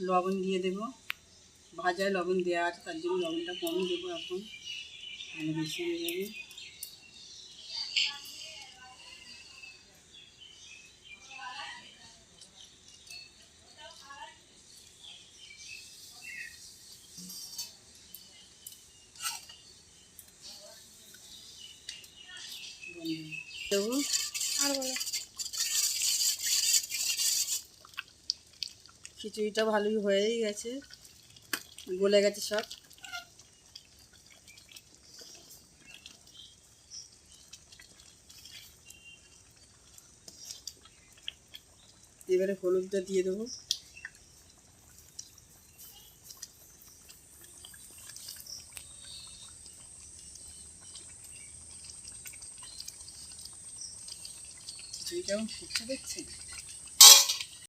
লবণ দিয়ে দেবো। ভাজায় লবণ দেওয়া আছে, তার জন্য লবণটা কম দেবো এখন, তাহলে বেশি হয়ে যাবে। দেবো আর বলো, খিচুড়িটা ভালোই হয়েই গেছে, গলে গেছে সব। এবারে হলুদটা দিয়ে দেবো। খিচুড়ি কেমন ফুটছে দেখছেন?